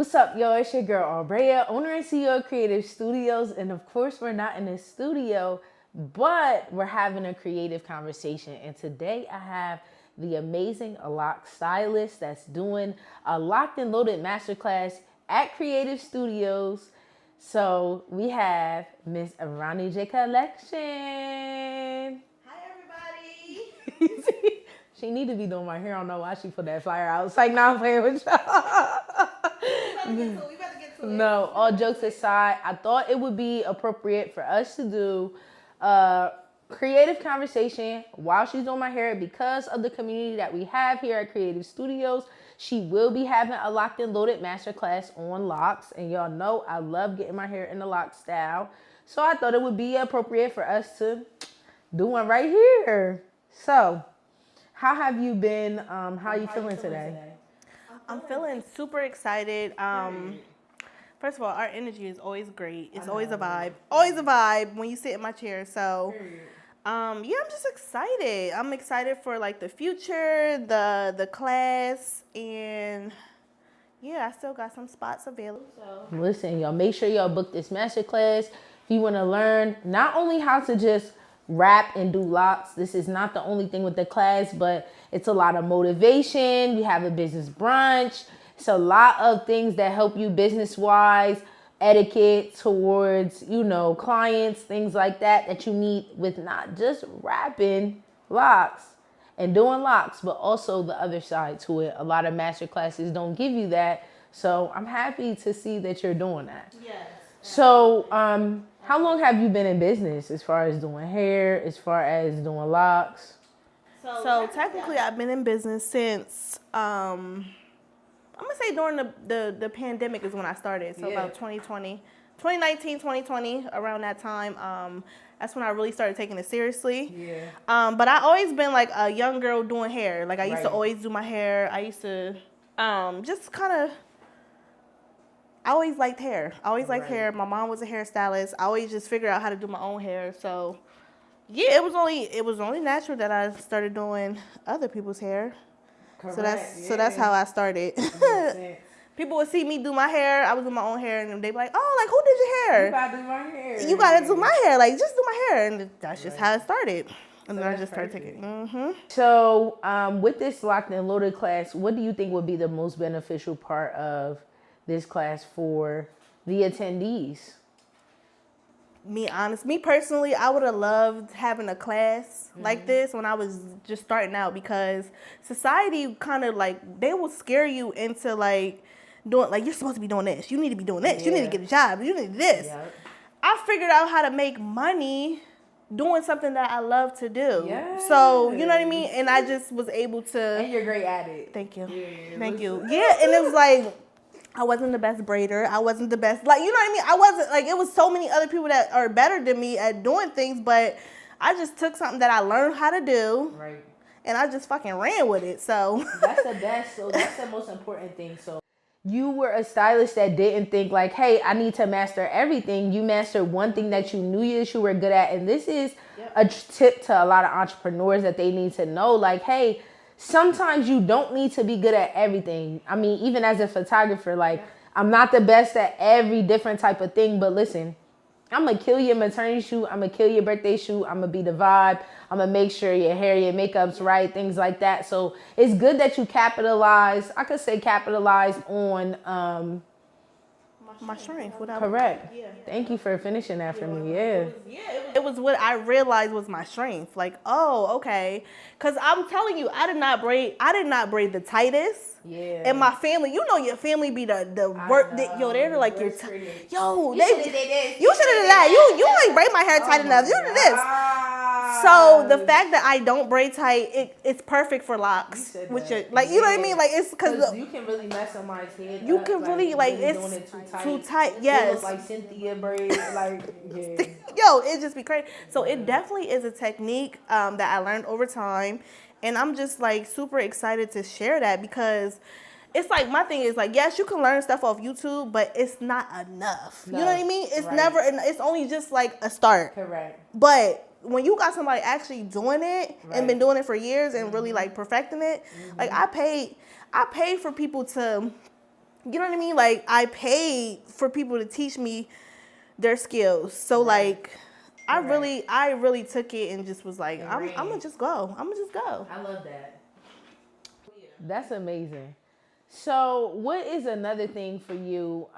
What's up, yo? It's your girl, Aurea, owner and CEO of Creative Studios. And of course, we're not in a studio, but we're having a creative conversation. And today I have the amazing Loc'd stylist that's doing a Locked and Loaded masterclass at Creative Studios. So we have Miss Ronnie J Collection. Hi, everybody. She need to be doing my hair. I don't know why she put that flyer out. It's like, nah, I'm playing with y'all. we about to get to it. No, all jokes aside, I thought it would be appropriate for us to do a creative conversation while she's doing my hair because of the community that we have here at Creative Studios. She will be having a Locked and Loaded masterclass on locks, and y'all know I love getting my hair in the lock style. So I thought it would be appropriate for us to do one right here. So, how have you been? How are you feeling today? I'm feeling super excited. First of all, our energy is always great. It's always a vibe. Always a vibe when you sit in my chair. So, I'm just excited. I'm excited for like the future, the class, and I still got some spots available. So. Listen, y'all, make sure y'all book this masterclass if you want to learn not only how to just rap and do locks. This is not the only thing with the class, but it's a lot of motivation. We have a business brunch. It's a lot of things that help you business-wise, etiquette towards, clients, things like that you need with not just rapping locks and doing locks, but also the other side to it. A lot of master classes don't give you that. So I'm happy to see that you're doing that. Yes. So, how long have you been in business as far as doing hair, as far as doing locks? So technically, I've been in business since, I'm going to say during the pandemic is when I started. So about 2019, 2020, around that time, that's when I really started taking it seriously. Yeah. But I always been like a young girl doing hair. Like I used to always do my hair. I used to just kind of, I always liked hair. I always liked hair. My mom was a hairstylist. I always just figured out how to do my own hair. So, it was only natural that I started doing other people's hair. Correct. So that's how I started. People would see me do my hair. I was doing my own hair, and they'd be like, "Oh, like who did your hair? You gotta do my hair. You gotta do my hair. Like just do my hair." And that's just how it started. And then I just started taking. So, with this Locked and Loaded class, what do you think would be the most beneficial part of this class for the attendees? Me personally, I would have loved having a class like this when I was just starting out, because society kind of like, they will scare you into like doing, like, you're supposed to be doing this. You need to be doing this. You need to get a job. You need this. Yep. I figured out how to make money doing something that I love to do. Yes. So, you know what I mean? And I just was able to. And you're great at it. Thank you. Yeah, Thank you. Yeah, and it was like, I wasn't the best braider. I wasn't the best, like, you know what I mean? I wasn't, like, it was so many other people that are better than me at doing things, but I just took something that I learned how to do. Right. And I just fucking ran with it, so. That's the best. So that's the most important thing. So you were a stylist that didn't think like, hey, I need to master everything. You mastered one thing that you knew you were good at. And this is a tip to a lot of entrepreneurs that they need to know. Like, hey, sometimes you don't need to be good at everything. I mean, even as a photographer, like, I'm not the best at every different type of thing. But listen, I'm going to kill your maternity shoot. I'm going to kill your birthday shoot. I'm going to be the vibe. I'm going to make sure your hair, your makeup's right, things like that. So it's good that you capitalize. I could say capitalize on my strength. Correct. Yeah. Thank you for finishing that for me. Yeah. It was what I realized was my strength. Like, oh, okay. Because I'm telling you, I did not braid the tightest. Yeah. And my family, your family be the work. They're like, you should have did this. You should have did that. You ain't braid my hair tight enough. You did this. So the fact that I don't braid tight, it's perfect for locks. Which is, like, you know what I mean? Like, it's because you can really mess somebody's head. You can really like it's doing it too tight. Yes. It looks like Cynthia braid. Like, yeah. It just be crazy. So it definitely is a technique that I learned over time, and I'm just like super excited to share that, because it's like, my thing is like, yes, you can learn stuff off YouTube, but it's not enough. No. You know what I mean? It's never. It's only just like a start. Correct. But when you got somebody actually doing it and been doing it for years and really like perfecting it, like I paid for people to you know what I mean? Like, I paid for people to teach me their skills. So, like, I really took it and just was like, I'm going to just go. I love that. That's amazing. So what is another thing for you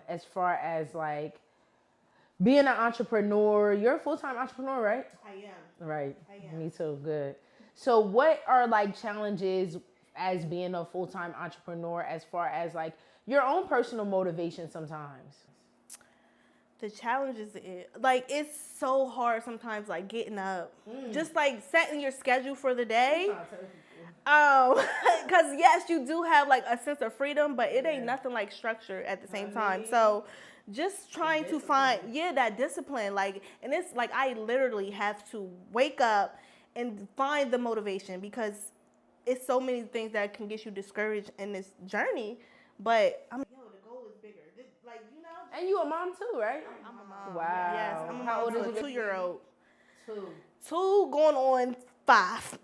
as far as like being an entrepreneur? You're a full-time entrepreneur, right? I am. Right. I am. Me too. Good. So what are like challenges as being a full-time entrepreneur as far as like your own personal motivation sometimes? The challenge is like it's so hard sometimes, like getting up, just like setting your schedule for the day. Because yes, you do have like a sense of freedom, but it ain't nothing like structure at the same time. So just trying to find that discipline, like, and it's like I literally have to wake up and find the motivation because it's so many things that can get you discouraged in this journey. But the goal is bigger. Like, you know. And you a mom too, right? I'm a mom. Wow. Yes, I'm a How mom old to is a 2-year-old. Two Going on 5.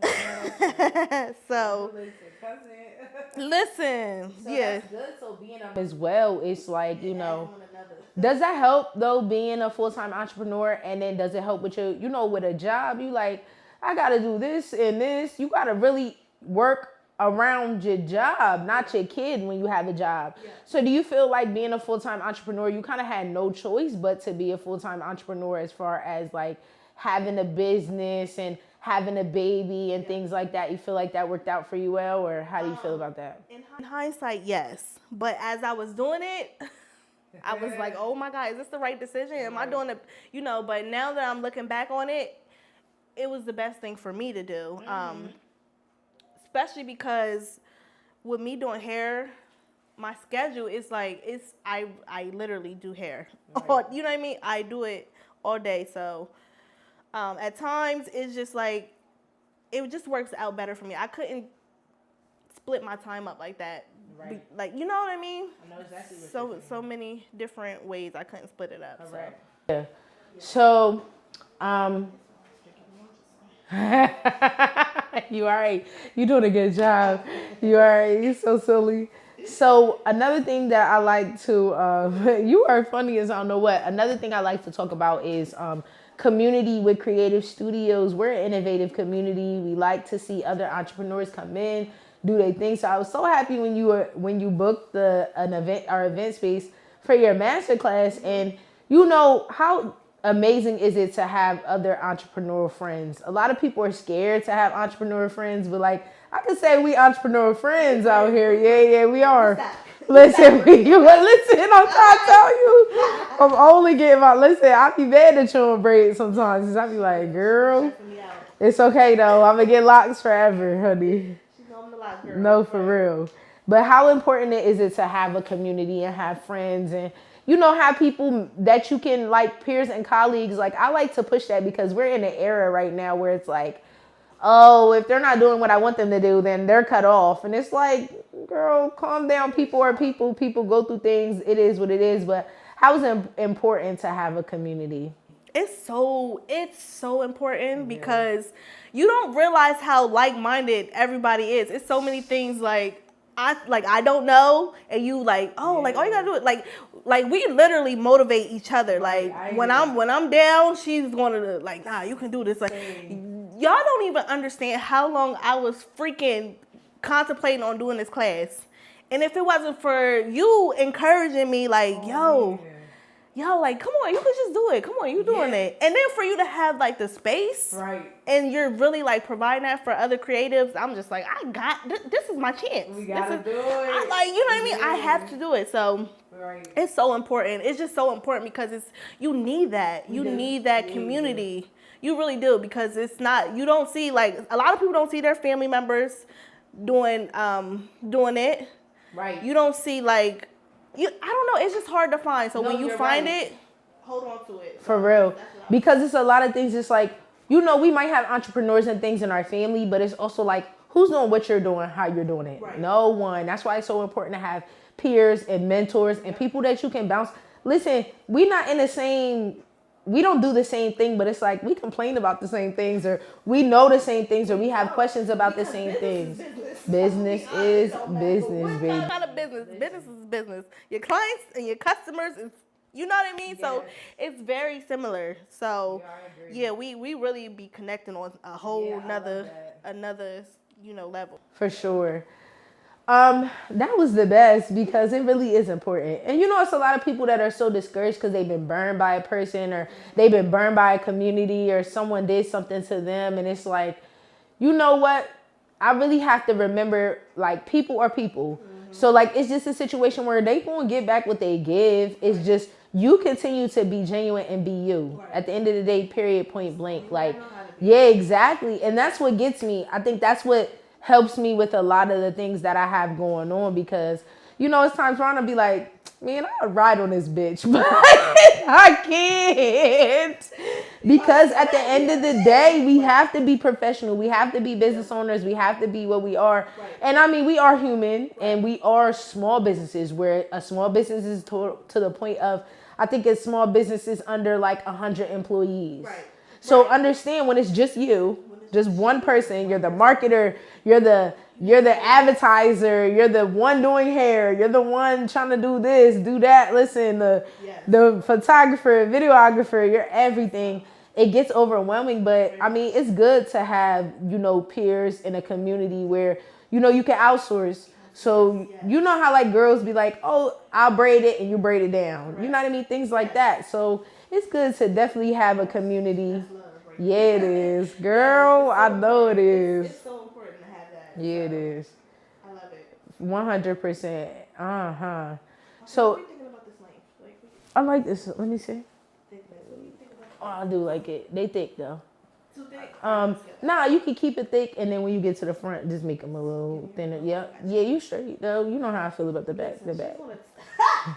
So listen, yeah. That's good. So being a as well, it's like, you know, does that help though, being a full-time entrepreneur? And then does it help with your, you know, with a job? You like, I got to do this and this. You got to really work around your job, not your kid when you have a job. Yeah. So do you feel like being a full-time entrepreneur, you kind of had no choice but to be a full-time entrepreneur as far as like having a business and having a baby and things like that? You feel like that worked out for you well, or how do you feel about that? In hindsight, yes. But as I was doing it, I was like, oh my God, is this the right decision? Am I doing it? You know, but now that I'm looking back on it, it was the best thing for me to do. Especially because with me doing hair, my schedule is like, I literally do hair. Right. You know what I mean? I do it all day. So at times it's just like, it just works out better for me. I couldn't split my time up like that. Right. Like, you know what I mean? I know exactly what you're saying. So many different ways I couldn't split it up. So. Right. Yeah. So, you all right. You doing a good job. You all right. You so silly. So another thing that I like to, you are funny as I don't know what. Another thing I like to talk about is community with creative studios. We're an innovative community. We like to see other entrepreneurs come in, do their thing. So I was so happy when you booked our event space for your masterclass, and you know how amazing is it to have other entrepreneurial friends. A lot of people are scared to have entrepreneurial friends, but like I could say we entrepreneurial friends out here. Yeah, we are. Listen, I'm trying to tell you. I'm only getting listen, I be mad at you on braids sometimes. Cause I be like, girl, it's okay though. I'm gonna get locks forever, honey. No, for real. But how important is it to have a community and have friends and, you know, have people that you can like peers and colleagues. Like I like to push that because we're in an era right now where it's like, oh, if they're not doing what I want them to do, then they're cut off. And it's like, girl, calm down. People are people. People go through things. It is what it is. But how is it important to have a community? It's so important because you don't realize how like-minded everybody is. It's so many things I don't know, and you like, oh, like all you gotta do it like we literally motivate each other. Like when I'm down, she's gonna like, nah, you can do this. Like y'all don't even understand how long I was freaking contemplating on doing this class, and if it wasn't for you encouraging me, like yo, like, come on, you can just do it. Come on, you doing it. And then for you to have, like, the space. Right. And you're really, like, providing that for other creatives. I'm just like, this is my chance. We got to do it. You know what I mean? I have to do it. So, it's so important. It's just so important because you need that. You need that community. You really do, because it's not, you don't see, like, a lot of people don't see their family members doing it. Right. You don't see, like, I don't know. It's just hard to find. So when you find it, hold on to it. For real. Because it's a lot of things. It's like, you know, we might have entrepreneurs and things in our family, but it's also like, who's doing what you're doing, how you're doing it? Right. No one. That's why it's so important to have peers and mentors and people that you can bounce. Listen, we're not in the same we don't do the same thing, but it's like we complain about the same things, or we know the same things, or we have questions about the same things. Business is business, baby. It's not a business. Business is business. Your clients and your customers is, you know what I mean? Yes. So it's very similar. So yeah, we really be connecting on a whole another level. For sure. That was the best because it really is important. And it's a lot of people that are so discouraged because they've been burned by a person, or they've been burned by a community, or someone did something to them. And it's like, you know what? I really have to remember, like, people are people. Mm-hmm. So, like, it's just a situation where they gonna get back what they give. It's just you continue to be genuine and be you. Right. At the end of the day, period, point blank. Like, yeah, exactly. And that's what gets me. I think that's what helps me with a lot of the things that I have going on, because, it's times where I'm gonna be like, man, I'll ride on this bitch, but I can't. Because at the end of the day, we have to be professional. We have to be business owners. We have to be what we are. And I mean, we are human, and we are small businesses, where a small business is to the point of, I think it's small businesses under like 100 employees. Right. So understand, when it's just you, just one person, you're the marketer, you're the advertiser, you're the one doing hair, you're the one trying to do this, do that. Listen, the photographer, videographer, you're everything. It gets overwhelming, but I mean, it's good to have, peers in a community where, you can outsource. So, how like girls be like, oh, I'll braid it and you braid it down. You know what I mean? Things like that. So it's good to definitely have a community. Yeah, it is. Girl, I know it is. It's so important to have that. Yeah, it is. I love it. 100%. So, what are you thinking about this length? I like this. Let me see. Oh, I do like it. They thick, though. Too thick? Nah, you can keep it thick, and then when you get to the front, just make them a little thinner. Yeah, you straight, though. You know how I feel about the back.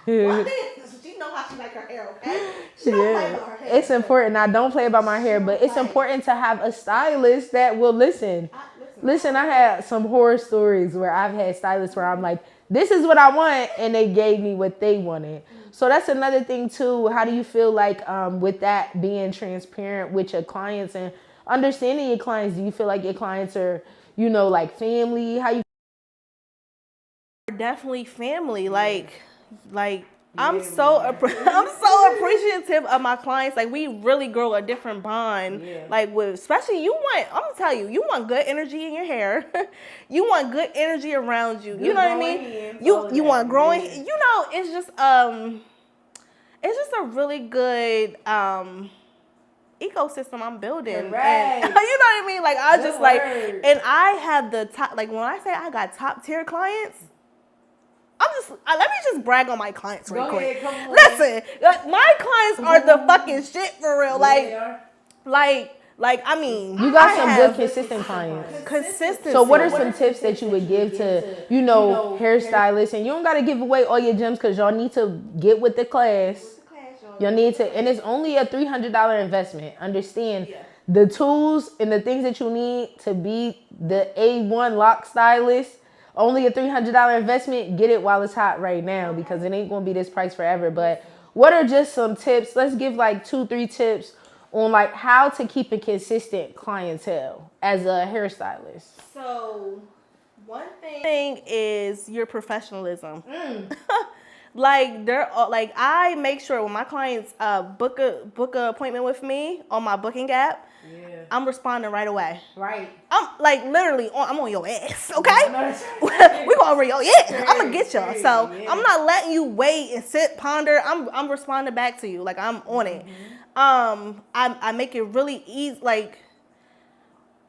She know how she like her hair, okay? She don't play about her hair. It's important. I don't play about my hair, but it's important to have a stylist that will listen. Listen, I had some horror stories where I've had stylists where I'm like, this is what I want, and they gave me what they wanted. So that's another thing too. How do you feel like with that, being transparent with your clients and understanding your clients? Do you feel like your clients are, like family? How you? Definitely family. Like I'm so appreciative of my clients. Like, we really grow a different bond. Yeah. Like, especially I'm gonna tell you, you want good energy in your hair. You want good energy around you. You know what I mean? You want growing. Yeah. It's just a really good ecosystem I'm building. Right. And, you know what I mean? Like, I just like, and I have the top. Like, when I say I got top tier clients. Let me just brag on my clients real quick. Listen, my clients are the fucking shit for real. Like, I mean, you got some good consistent clients. Consistency. So what are some tips that you would give to, hairstylists? And you don't got to give away all your gems, because y'all need to get with the class. Y'all need to, and it's only a $300 investment. Understand the tools and the things that you need to be the A1 lock stylist. Only a $300 investment. Get it while it's hot right now, because it ain't going to be this price forever. But what are just some tips? Let's give like 2-3 tips on like how to keep a consistent clientele as a hairstylist. So one thing is your professionalism. Like I make sure when my clients book a appointment with me on my booking app, I'm responding right away. Right. I'm like literally I'm on your ass, okay? We going over your I'm gonna get y'all. So I'm not letting you wait and sit ponder. I'm responding back to you. Like, I'm on it. I make it really easy. Like,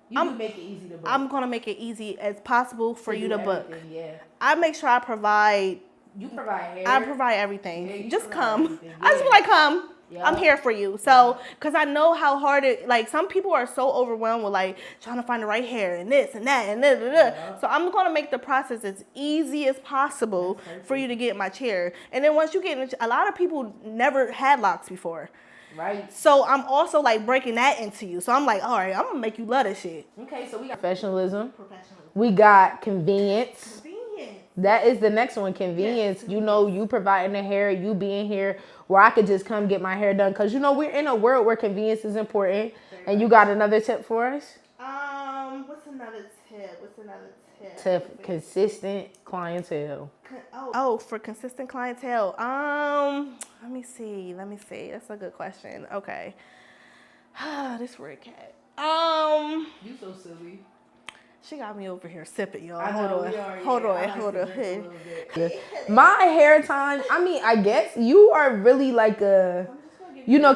make it easy to book. I'm gonna make it easy as possible for you to book. Yeah. I make sure I provide. You provide hair. I provide everything. Yeah, just come. Everything. I just be like, come. Yeah. I'm here for you. So, because I know how hard some people are so overwhelmed with like trying to find the right hair and this and that and da. Yeah. So I'm going to make the process as easy as possible for you to get in my chair. And then once you get in, a lot of people never had locks before. Right. So I'm also like breaking that into you. So I'm like, all right, I'm going to make you love this shit. Okay, so we got professionalism. We got convenience. That is the next one, convenience. Yes. You know, you providing the hair, you being here where I could just come get my hair done. Because, you know, we're in a world where convenience is important. And you got another tip for us? What's another tip? To consistent clientele. For consistent clientele. Let me see. That's a good question. Okay. This red cat. You so silly. She got me over here sipping, y'all. Hold on. My hair time, I mean, I guess you are really like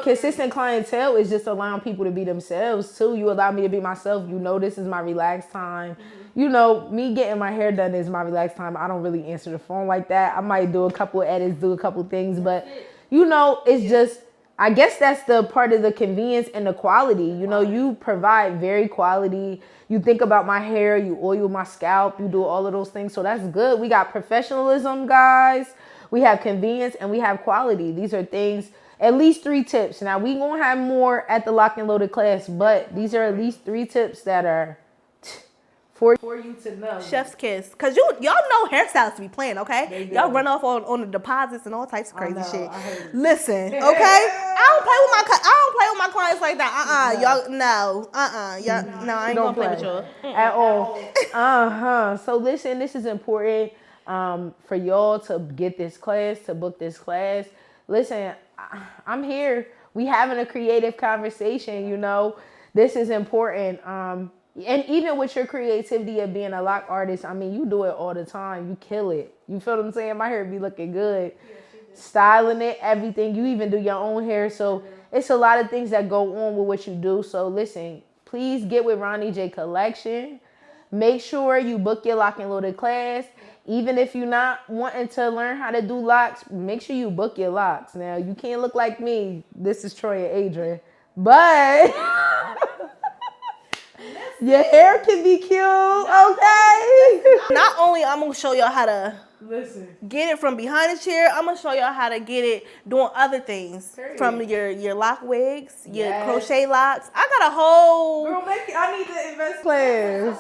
consistent clientele is just allowing people to be themselves too. You allow me to be myself. You know, this is my relaxed time. Mm-hmm. You know, me getting my hair done is my relaxed time. I don't really answer the phone like that. I might do a couple of edits, do a couple of things, but you know, it's just, I guess that's the part of the convenience and the quality. You know, you provide very quality. You think about my hair, you oil my scalp, you do all of those things. So that's good. We got professionalism, guys. We have convenience and we have quality. These are things, at least 3 tips. Now, we going to have more at the Locked and Loaded class, but these are at least 3 tips that are for you to know. Chef's kiss. Because y'all know hairstyles to be playing, okay? Y'all run off on the deposits and all types of crazy shit. Listen, okay? I don't play with my clients like that. Y'all, no. No, I ain't going to play with y'all. At all. So listen, this is important for y'all to get this class, to book this class. Listen, I'm here. We having a creative conversation, you know. This is important. And even with your creativity of being a lock artist, I mean, you do it all the time. You kill it. You feel what I'm saying? My hair be looking good. Styling it, everything. You even do your own hair. So it's a lot of things that go on with what you do. So listen, please get with Ronnie J Collection. Make sure you book your Lock and Loaded class. Even if you're not wanting to learn how to do locks, make sure you book your locks. Now, you can't look like me. This is Troy and Adrian. But your hair can be cute, okay? Not only I'm going to show y'all how to get it from behind the chair, I'm going to show y'all how to get it doing other things. Period. From your lock wigs, your crochet locks. I got a whole... Girl, I need to invest class.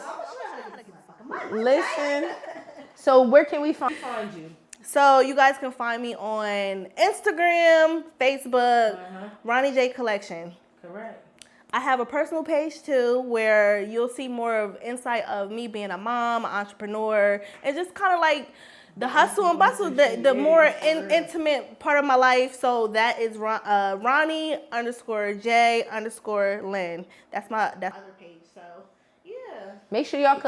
Listen. So where can we find you? So you guys can find me on Instagram, Facebook, Ronnie J Collection. Correct. I have a personal page too where you'll see more of insight of me being a mom, an entrepreneur, and just kind of like the hustle and bustle, the more intimate part of my life. So that is Ronnie_J_Lynn. That's other page. So yeah. Make sure y'all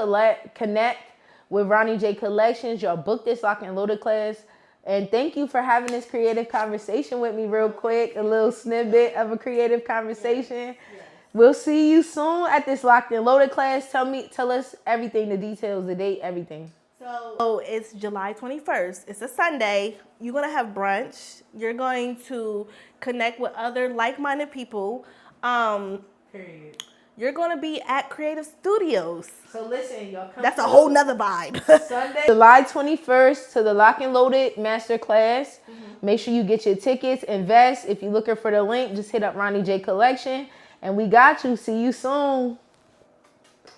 connect with Ronnie J Collections. Y'all book this Lock and Loaded class. And thank you for having this creative conversation with me real quick. A little snippet of a creative conversation. Yes. We'll see you soon at this Locked and Loaded class. Tell us everything, the details, the date, everything. So it's July 21st. It's a Sunday. You're going to have brunch. You're going to connect with other like-minded people. Period. You're going to be at Creative Studios. So listen, y'all come. That's a whole nother vibe. Sunday, July 21st to the Lock and Loaded Master Class. Make sure you get your tickets, invest. If you're looking for the link, just hit up Ronnie J Collection. And we got you. See you soon.